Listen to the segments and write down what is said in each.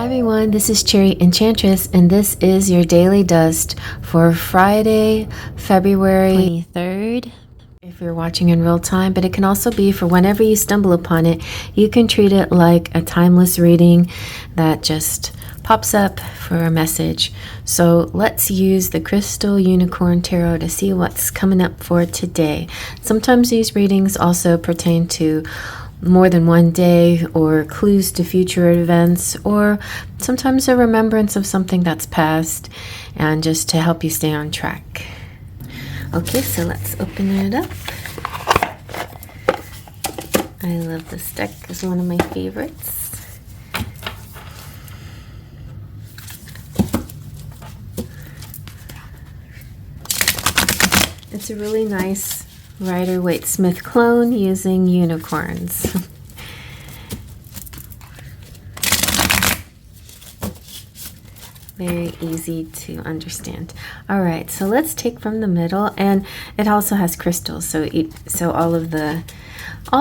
everyone, this is CherryEnchantress, and this is your daily dust for Friday, February 23rd. If you're watching in real time, but it can also be for whenever you stumble upon it. You can treat it like a timeless reading that just pops up for a message. So let's use the Crystal Unicorn Tarot to see what's coming up for today. Sometimes these readings also pertain to more than one day, or clues to future events, or sometimes a remembrance of something that's past, and just to help you stay on track. Okay, so let's open it up. I love this deck. It's one of my favorites. It's a really nice Rider-Waite-Smith clone using unicorns. Very easy to understand. All right, so let's take from the middle, and it also has crystals. So all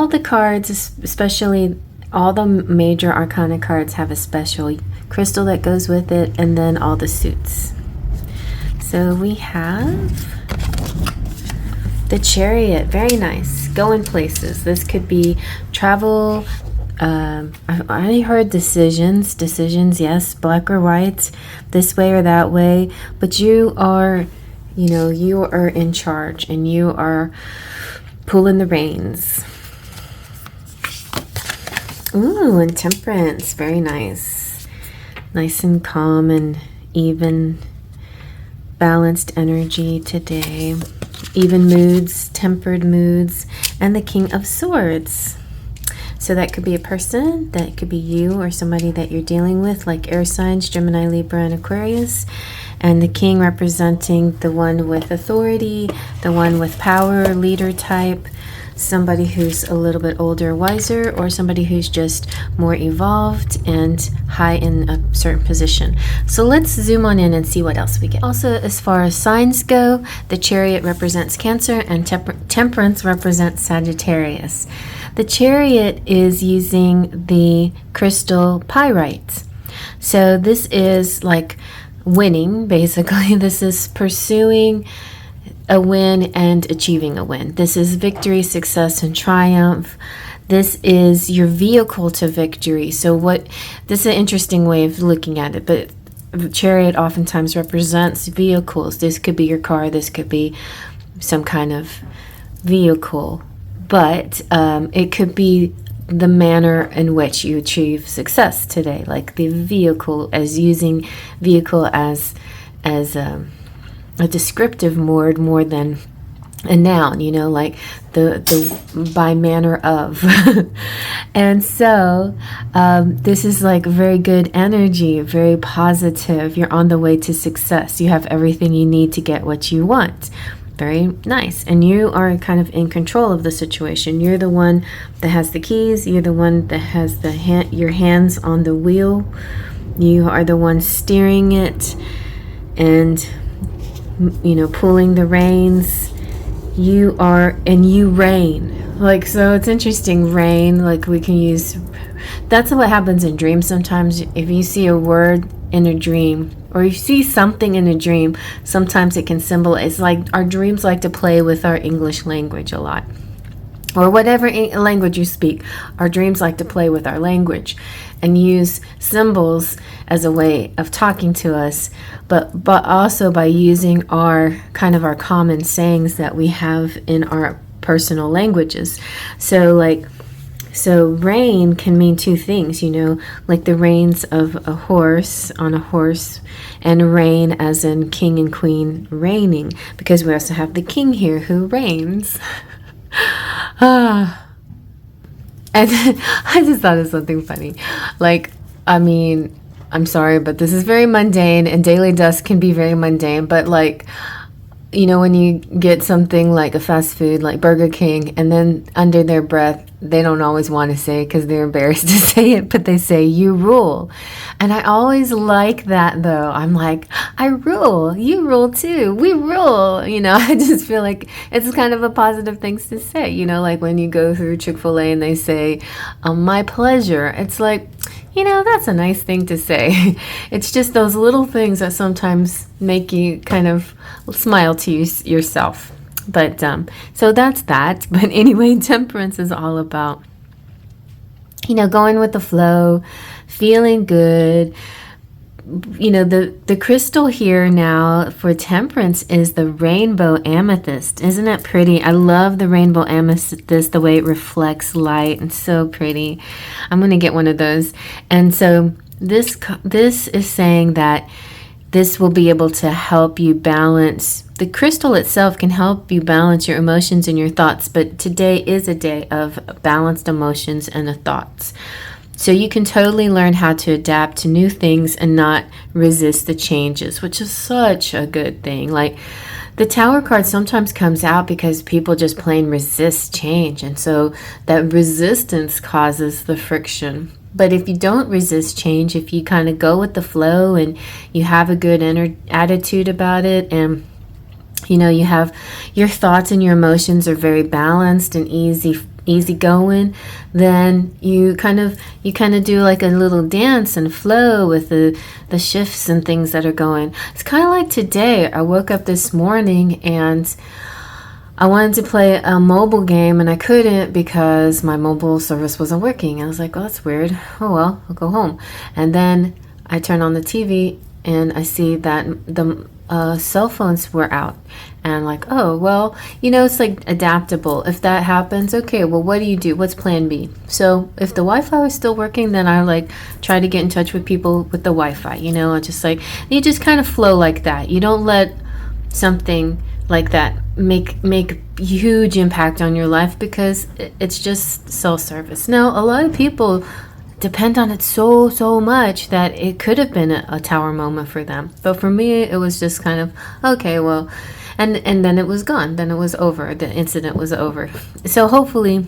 the cards, especially all the major arcana cards, have a special crystal that goes with it, and then all the suits. So we have the Chariot, very nice. Going places. This could be travel. I heard decisions, yes, black or white, this way or that way. But you are in charge, and you are pulling the reins. Ooh, and Temperance, very nice. Nice and calm and even, balanced energy today. Even moods, tempered moods, and the King of Swords. So that could be a person, that could be you or somebody that you're dealing with, like air signs, Gemini, Libra, and Aquarius. And the King representing the one with authority, the one with power, leader type, somebody who's a little bit older, wiser, or somebody who's just more evolved and high in a certain position. So let's zoom on in and see what else we get. Also, as far as signs go, the Chariot represents Cancer, and Temperance represents Sagittarius. The Chariot is using the crystal pyrite. So this is like winning, basically. This is pursuing a win and achieving a win. This is victory, success, and triumph. This is your vehicle to victory. So this is an interesting way of looking at it, but Chariot oftentimes represents vehicles. This could be your car, this could be some kind of vehicle, but it could be the manner in which you achieve success today, like the vehicle, as using vehicle as a descriptive word more than a noun, like the by manner of. And so this is like very good energy, very positive. You're on the way to success. You have everything you need to get what you want. Very nice. And you are kind of in control of the situation. You're the one that has the keys. You're the one that has your hands on the wheel. You are the one steering it and pulling the reins. You reign. So it's interesting, reign, we can use, that's what happens in dreams sometimes. If you see a word in a dream, or you see something in a dream, sometimes it can symbolize, our dreams like to play with our English language a lot. Or whatever language you speak, our dreams like to play with our language and use symbols as a way of talking to us, but also by using our common sayings that we have in our personal languages. So reign can mean two things, like the reins of a horse, on a horse, and reign as in king and queen reigning, because we also have the king here who reigns. And I just thought of something funny. I'm sorry, but this is very mundane, and daily dust can be very mundane, but when you get something like a fast food like Burger King, and then under their breath, they don't always want to say it because they're embarrassed to say it, but they say, "You rule." And I always like that, though. I'm like, I rule, you rule too, we rule. I just feel like it's kind of a positive thing to say, like when you go through Chick-fil-A and they say, my pleasure. It's like, That's a nice thing to say. It's just those little things that sometimes make you kind of smile to yourself. But so that's that. But anyway, temperance is all about, going with the flow, feeling good. The crystal here now for temperance is the rainbow amethyst. Isn't it pretty? I love the rainbow amethyst, the way it reflects light. It's so pretty. I'm going to get one of those. And so this is saying that this will be able to help you balance. The crystal itself can help you balance your emotions and your thoughts, but today is a day of balanced emotions and the thoughts. So you can totally learn how to adapt to new things and not resist the changes, which is such a good thing. Like the Tower card sometimes comes out because people just plain resist change. And so that resistance causes the friction. But if you don't resist change, if you kind of go with the flow and you have a good attitude about it, and you have your thoughts and your emotions are very balanced and easy going, then you kind of do like a little dance and flow with the shifts and things that are going. It's kind of like today. I woke up this morning and I wanted to play a mobile game and I couldn't because my mobile service wasn't working. I was like, well, that's weird. Oh well, I'll go home. And then I turn on the TV and I see that the cell phones were out. And I'm like, oh, well, it's like adaptable. If that happens, okay, well, what do you do? What's plan B? So if the Wi-Fi was still working, then I like try to get in touch with people with the Wi-Fi, just like, you just kind of flow like that. You don't let something like that make huge impact on your life because it's just self-service. Now, a lot of people depend on it so much that it could have been a tower moment for them. But for me, it was just kind of, okay, well, and then it was gone. Then it was over. The incident was over. So hopefully,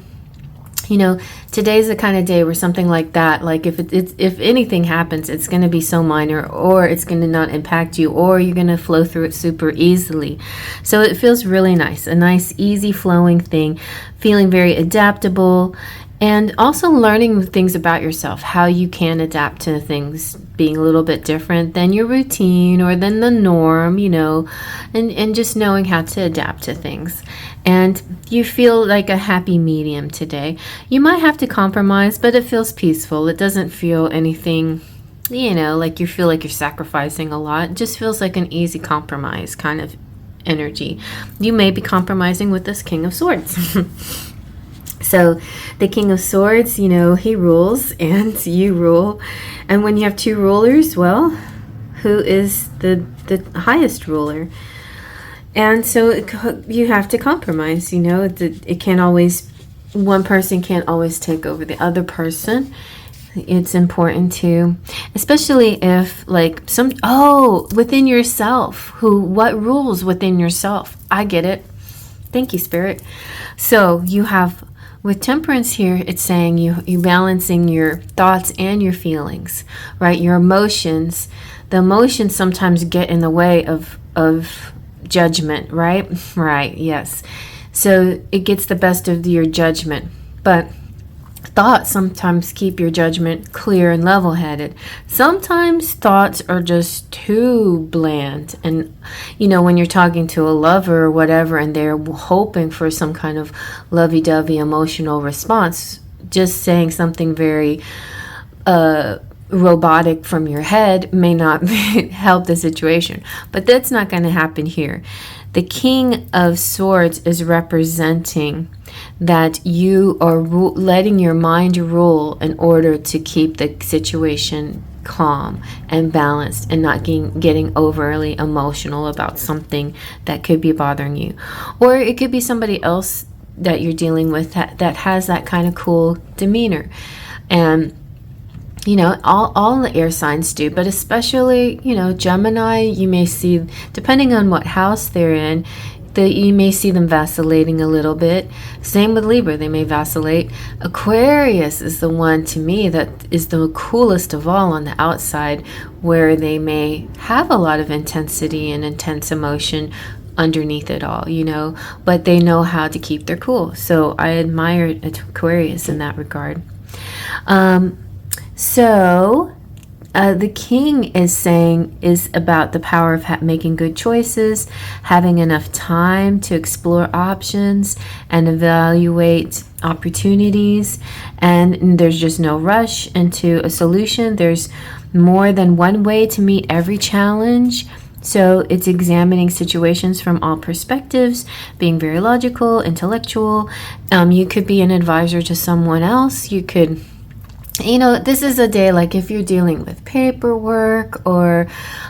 today's the kind of day where something like that, like if anything happens, it's going to be so minor, or it's going to not impact you, or you're going to flow through it super easily. So it feels really nice, a nice, easy flowing thing, feeling very adaptable. And also learning things about yourself, how you can adapt to things being a little bit different than your routine or than the norm, and just knowing how to adapt to things. And you feel like a happy medium today. You might have to compromise, but it feels peaceful. It doesn't feel anything, like you feel like you're sacrificing a lot. It just feels like an easy compromise kind of energy. You may be compromising with this King of Swords. So the King of Swords, he rules and you rule. And when you have two rulers, well, who is the highest ruler? And so you have to compromise, it can't always, one person can't always take over the other person. It's important to, especially if within yourself, what rules within yourself? I get it. Thank you, Spirit. So you have, with temperance here, it's saying you balancing your thoughts and your feelings, right? Your emotions. The emotions sometimes get in the way of judgment, right? Right, yes. So it gets the best of your judgment. But thoughts sometimes keep your judgment clear and level-headed. Sometimes thoughts are just too bland. And, when you're talking to a lover or whatever, and they're hoping for some kind of lovey-dovey emotional response, just saying something very robotic from your head may not help the situation. But that's not going to happen here. The King of Swords is representing that you are letting your mind rule in order to keep the situation calm and balanced and not getting overly emotional about something that could be bothering you. Or it could be somebody else that you're dealing with that has that kind of cool demeanor. And all the air signs do, but especially, Gemini, you may see, depending on what house they're in, you may see them vacillating a little bit. Same with Libra, they may vacillate. Aquarius is the one, to me, that is the coolest of all on the outside, where they may have a lot of intensity and intense emotion underneath it all, but they know how to keep their cool. So I admire Aquarius in that regard. So the king is about the power of making good choices, having enough time to explore options and evaluate opportunities, and there's just no rush into a solution. There's more than one way to meet every challenge. So it's examining situations from all perspectives, being very logical, intellectual. You could be an advisor to someone else. You could, this is a day like if you're dealing with paperwork or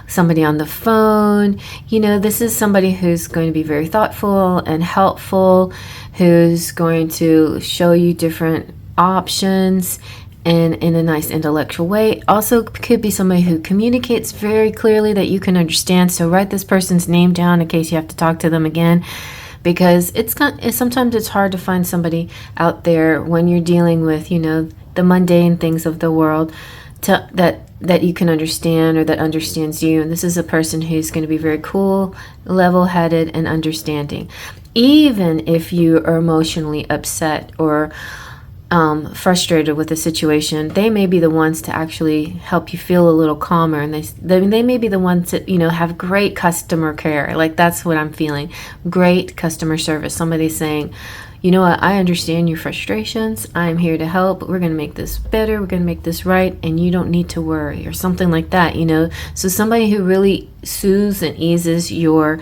somebody on the phone, this is somebody who's going to be very thoughtful and helpful, who's going to show you different options and in a nice intellectual way. Also could be somebody who communicates very clearly that you can understand. So write this person's name down in case you have to talk to them again, because sometimes it's hard to find somebody out there when you're dealing with, the mundane things of the world that you can understand or that understands you. And this is a person who's going to be very cool, level-headed, and understanding. Even if you are emotionally upset or frustrated with the situation, they may be the ones to actually help you feel a little calmer, and they may be the ones that have great customer care. Like, that's what I'm feeling. Great customer service. Somebody saying, you know what, I understand your frustrations. I'm here to help. We're going to make this better. We're going to make this right, and you don't need to worry, or something like that. So somebody who really soothes and eases your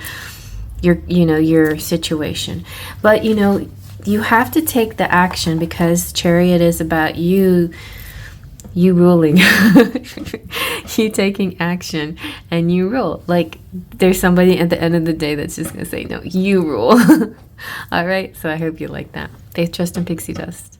situation. But you have to take the action, because Chariot is about you ruling. You taking action, and you rule. Like, there's somebody at the end of the day that's just gonna say, no, you rule. All right, so I hope you like that. Faith, trust, and pixie dust.